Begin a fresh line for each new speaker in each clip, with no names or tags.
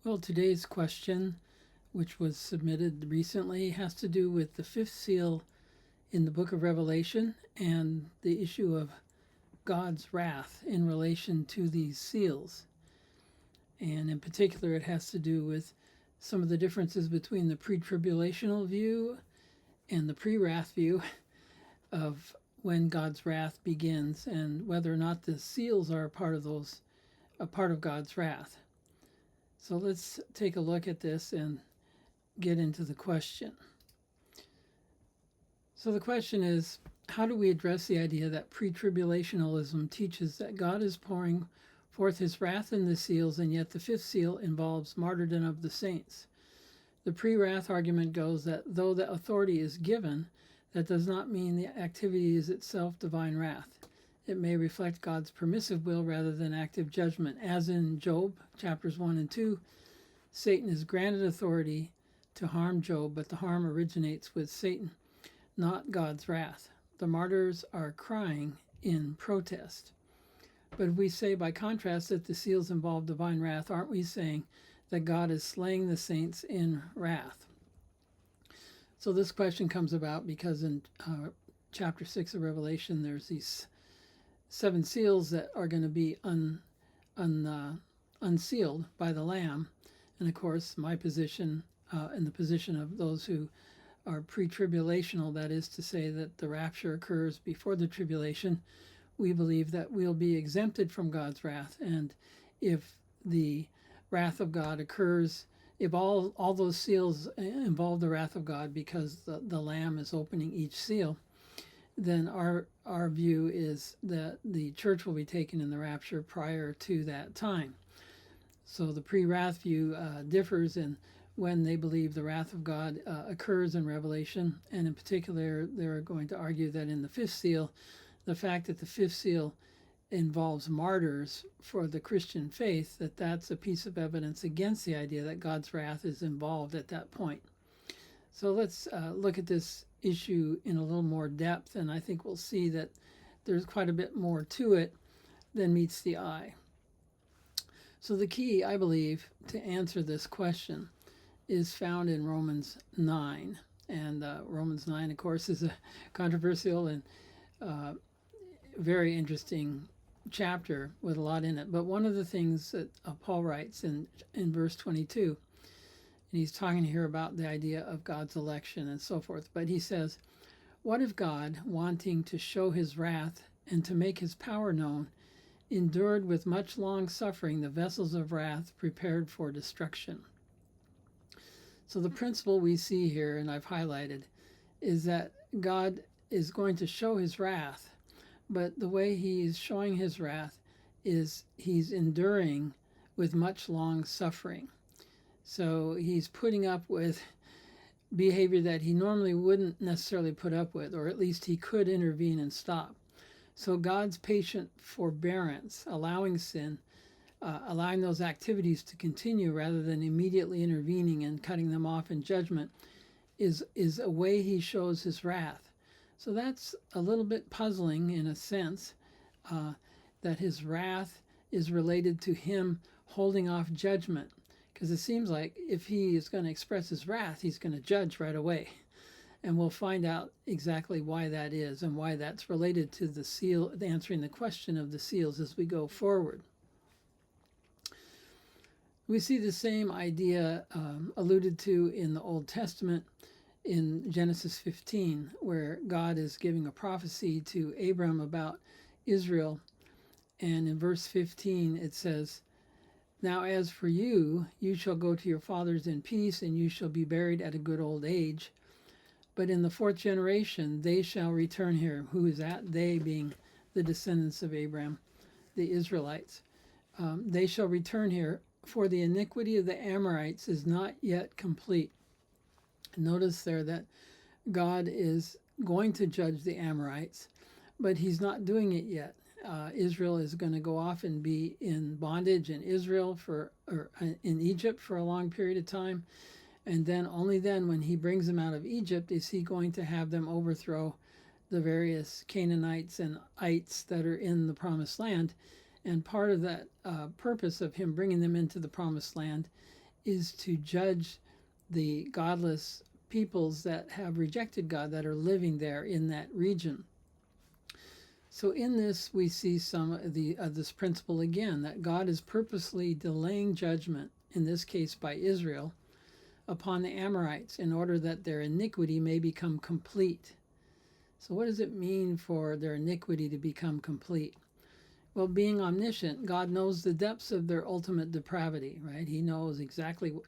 Well, today's question, which was submitted recently, has to do with the fifth seal in the book of Revelation and the issue of God's wrath in relation to these seals. And in particular, it has to do with some of the differences between the pre-tribulational view and the pre-wrath view of when God's wrath begins, and whether or not the seals are a part of God's wrath. So let's take a look at this and get into the question. So the question is, how do we address the idea that pre-tribulationalism teaches that God is pouring forth his wrath in the seals, and yet the fifth seal involves martyrdom of the saints? The pre-wrath argument goes that though the authority is given, that does not mean the activity is itself divine wrath. It may reflect God's permissive will rather than active judgment. As in Job, chapters 1 and 2, Satan is granted authority to harm Job, but the harm originates with Satan, not God's wrath. The martyrs are crying in protest. But if we say by contrast that the seals involve divine wrath, aren't we saying that God is slaying the saints in wrath? So this question comes about because in chapter 6 of Revelation, there's these 7 seals that are going to be unsealed by the Lamb. And of course, my position and the position of those who are pre-tribulational, that is to say that the rapture occurs before the tribulation, we believe that we'll be exempted from God's wrath. And if the wrath of God occurs, if all those seals involve the wrath of God because the Lamb is opening each seal, then our view is that the church will be taken in the rapture prior to that time. So the pre-wrath view differs in when they believe the wrath of God occurs in Revelation, and in particular, they're going to argue that in the fifth seal, the fact that the fifth seal involves martyrs for the Christian faith, that's a piece of evidence against the idea that God's wrath is involved at that point. So let's look at this issue in a little more depth, and I think we'll see that there's quite a bit more to it than meets the eye. So the key, I believe, to answer this question is found in Romans 9. And Romans 9, of course, is a controversial and very interesting chapter with a lot in it. But one of the things that Paul writes in verse 22, and he's talking here about the idea of God's election and so forth. But he says, what if God, wanting to show his wrath and to make his power known, endured with much long suffering the vessels of wrath prepared for destruction? So the principle we see here, and I've highlighted, is that God is going to show his wrath, but the way he's showing his wrath is he's enduring with much long suffering. So he's putting up with behavior that he normally wouldn't necessarily put up with, or at least he could intervene and stop. So God's patient forbearance, allowing sin, allowing those activities to continue rather than immediately intervening and cutting them off in judgment, is a way he shows his wrath. So that's a little bit puzzling in a sense, that his wrath is related to him holding off judgment. Because it seems like if he is going to express his wrath, he's going to judge right away. And we'll find out exactly why that is and why that's related to the seal, answering the question of the seals as we go forward. We see the same idea alluded to in the Old Testament in Genesis 15, where God is giving a prophecy to Abram about Israel. And in verse 15, it says, now as for you, you shall go to your fathers in peace, and you shall be buried at a good old age. But in the 4th generation, they shall return here. Who is that? They being the descendants of Abraham, the Israelites. They shall return here, for the iniquity of the Amorites is not yet complete. Notice there that God is going to judge the Amorites, but he's not doing it yet. Israel is going to go off and be in bondage in in Egypt for a long period of time. And then only then, when he brings them out of Egypt, is he going to have them overthrow the various Canaanites and ites that are in the promised land. And part of that purpose of him bringing them into the promised land is to judge the godless peoples that have rejected God, that are living there in that region. So in this, we see some of this principle again, that God is purposely delaying judgment, in this case by Israel, upon the Amorites in order that their iniquity may become complete. So what does it mean for their iniquity to become complete? Well, being omniscient, God knows the depths of their ultimate depravity, right? He knows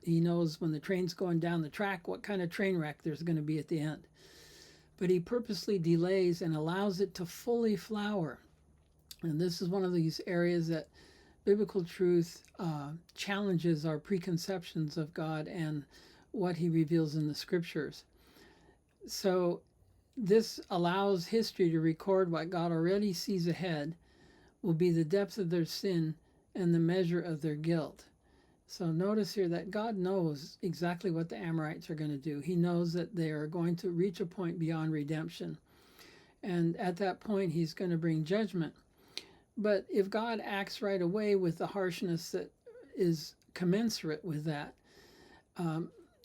he knows when the train's going down the track, what kind of train wreck there's going to be at the end. But he purposely delays and allows it to fully flower. And this is one of these areas that biblical truth challenges our preconceptions of God and what he reveals in the scriptures. So this allows history to record what God already sees ahead will be the depth of their sin and the measure of their guilt. So notice here that God knows exactly what the Amorites are going to do. He knows that they are going to reach a point beyond redemption. And at that point, he's going to bring judgment. But if God acts right away with the harshness that is commensurate with that,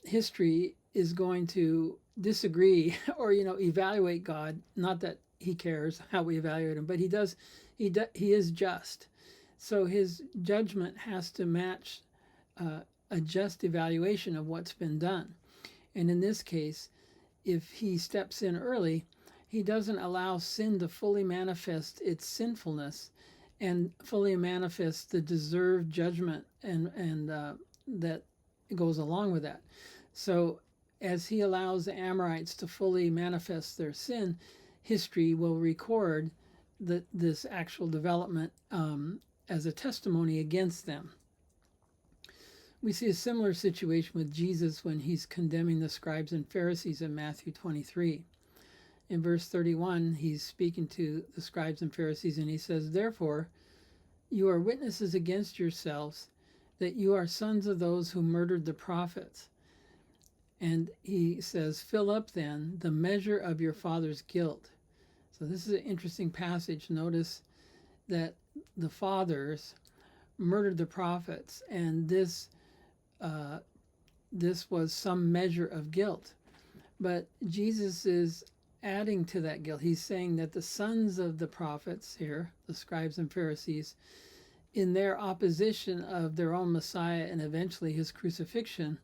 history is going to disagree or, evaluate God. Not that he cares how we evaluate him, but he does. He is just. So his judgment has to match a just evaluation of what's been done. And in this case, if he steps in early, he doesn't allow sin to fully manifest its sinfulness and fully manifest the deserved judgment and that goes along with that. So as he allows the Amorites to fully manifest their sin, history will record this actual development as a testimony against them. We see a similar situation with Jesus when he's condemning the scribes and Pharisees in Matthew 23. In verse 31, he's speaking to the scribes and Pharisees, and he says, "Therefore, you are witnesses against yourselves that you are sons of those who murdered the prophets." And he says, "Fill up then the measure of your father's guilt." So this is an interesting passage. Notice that the fathers murdered the prophets, and this was some measure of guilt. But Jesus is adding to that guilt. He's saying that the sons of the prophets here, the scribes and Pharisees, in their opposition of their own Messiah and eventually his crucifixion,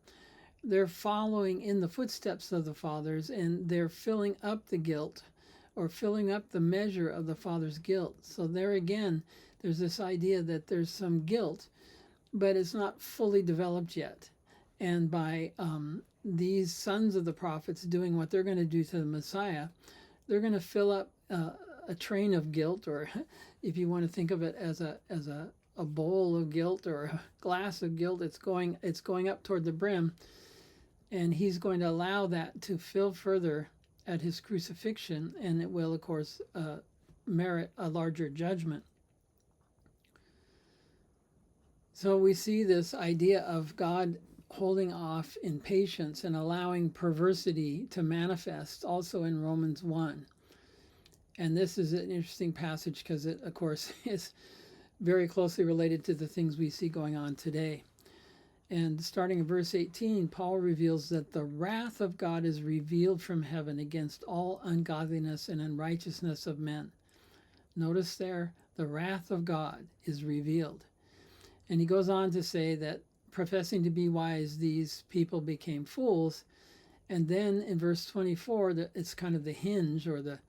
they're following in the footsteps of the fathers, and they're filling up the guilt or filling up the measure of the father's guilt. So there again, there's this idea that there's some guilt, but it's not fully developed yet. And by these sons of the prophets doing what they're going to do to the Messiah, they're going to fill up a train of guilt, or if you want to think of it as a bowl of guilt or a glass of guilt, it's going up toward the brim, and he's going to allow that to fill further at his crucifixion, and it will, of course, merit a larger judgment. So we see this idea of God holding off in patience and allowing perversity to manifest also in Romans 1. And this is an interesting passage because it, of course, is very closely related to the things we see going on today. And starting in verse 18, Paul reveals that the wrath of God is revealed from heaven against all ungodliness and unrighteousness of men. Notice there, the wrath of God is revealed. And he goes on to say that professing to be wise, these people became fools. And then in verse 24, it's kind of the hinge, or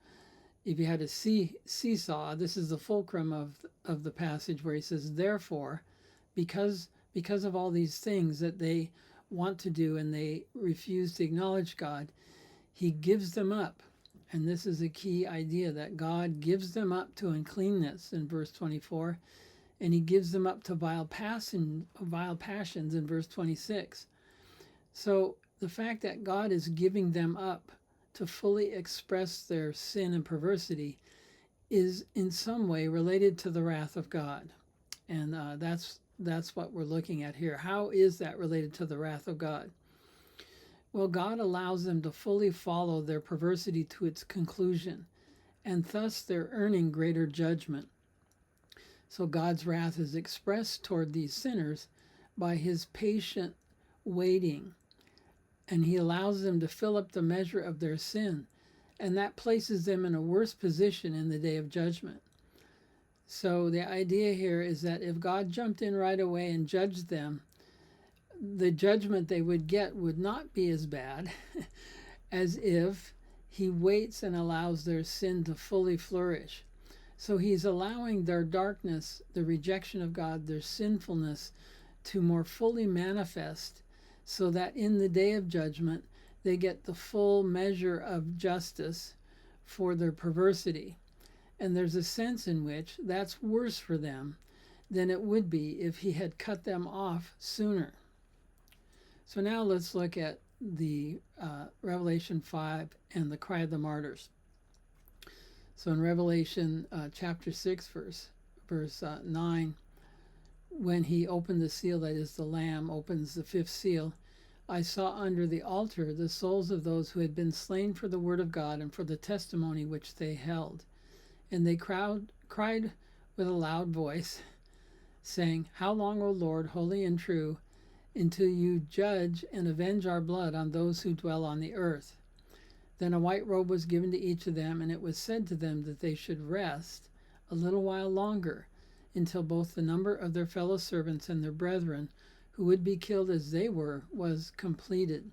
if you had a seesaw, this is the fulcrum of the passage where he says, "Therefore, because of all these things that they want to do and they refuse to acknowledge God, he gives them up." And this is a key idea, that God gives them up to uncleanness in verse 24, and he gives them up to vile passions in verse 26. So the fact that God is giving them up to fully express their sin and perversity is in some way related to the wrath of God. And that's what we're looking at here. How is that related to the wrath of God? Well, God allows them to fully follow their perversity to its conclusion, and thus they're earning greater judgment. So God's wrath is expressed toward these sinners by his patient waiting, and he allows them to fill up the measure of their sin, and that places them in a worse position in the day of judgment. So the idea here is that if God jumped in right away and judged them, the judgment they would get would not be as bad as if he waits and allows their sin to fully flourish. So he's allowing their darkness, the rejection of God, their sinfulness, to more fully manifest, so that in the day of judgment they get the full measure of justice for their perversity. And there's a sense in which that's worse for them than it would be if he had cut them off sooner. So now let's look at the Revelation 5 and the cry of the martyrs. So in Revelation chapter 6, verse 9, when he opened the seal, that is, the Lamb opens the fifth seal, I saw under the altar the souls of those who had been slain for the word of God and for the testimony which they held. And they cried with a loud voice, saying, How long, O Lord, holy and true, until you judge and avenge our blood on those who dwell on the earth? Then a white robe was given to each of them, and it was said to them that they should rest a little while longer, until both the number of their fellow servants and their brethren, who would be killed as they were, was completed.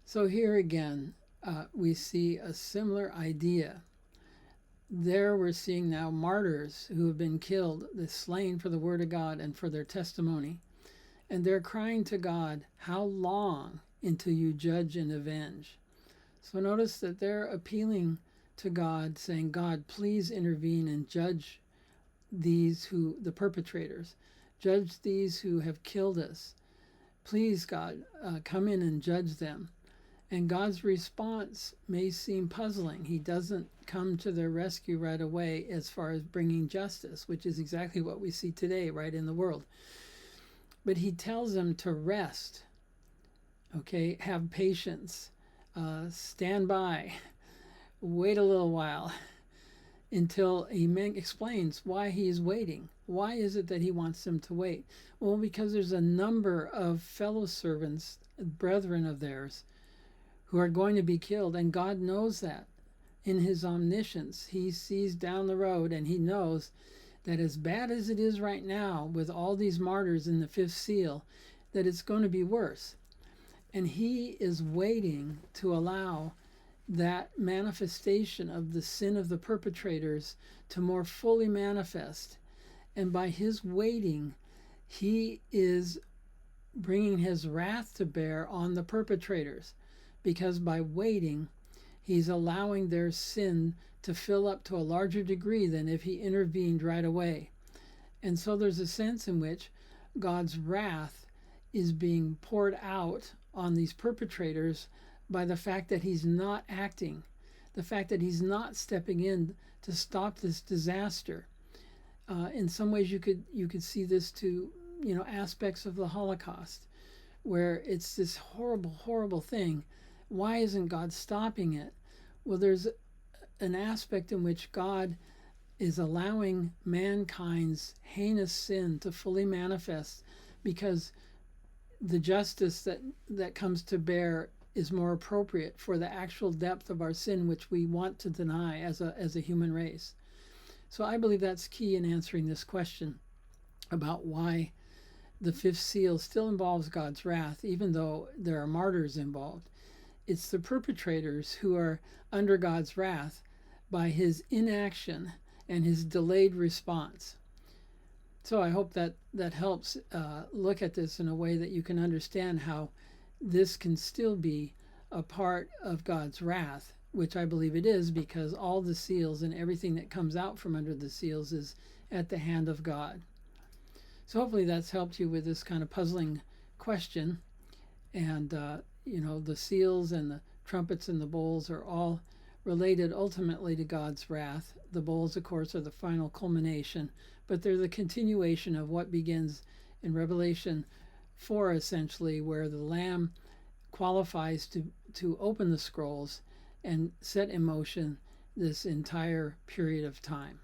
So here again, we see a similar idea. There we're seeing now martyrs who have been killed, the slain for the word of God and for their testimony. And they're crying to God, how long until you judge and avenge? So notice that they're appealing to God, saying, God, please intervene and judge these the perpetrators. Judge these who have killed us. Please, God, come in and judge them. And God's response may seem puzzling. He doesn't come to their rescue right away as far as bringing justice, which is exactly what we see today right in the world. But he tells them to rest, okay, have patience, stand by, wait a little while, until he explains why he is waiting. Why is it that he wants them to wait? Well, because there's a number of fellow servants, brethren of theirs, who are going to be killed, and God knows that. In his omniscience, he sees down the road, and he knows that as bad as it is right now with all these martyrs in the fifth seal, that it's going to be worse. And he is waiting to allow that manifestation of the sin of the perpetrators to more fully manifest. And by his waiting, he is bringing his wrath to bear on the perpetrators, because by waiting, he's allowing their sin to fill up to a larger degree than if he intervened right away. And so there's a sense in which God's wrath is being poured out on these perpetrators by the fact that he's not acting, the fact that he's not stepping in to stop this disaster. In some ways, you could see this to aspects of the Holocaust, where it's this horrible, horrible thing. Why isn't God stopping it? Well, there's an aspect in which God is allowing mankind's heinous sin to fully manifest, because the justice that comes to bear is more appropriate for the actual depth of our sin, which we want to deny as a human race. So I believe that's key in answering this question about why the fifth seal still involves God's wrath, even though there are martyrs involved. It's the perpetrators who are under God's wrath by his inaction and his delayed response. So I hope that helps look at this in a way that you can understand how this can still be a part of God's wrath, which I believe it is, because all the seals and everything that comes out from under the seals is at the hand of God. So hopefully that's helped you with this kind of puzzling question. And, the seals and the trumpets and the bowls are all related ultimately to God's wrath. The bowls, of course, are the final culmination, but they're the continuation of what begins in Revelation 4, essentially, where the Lamb qualifies to open the scrolls and set in motion this entire period of time.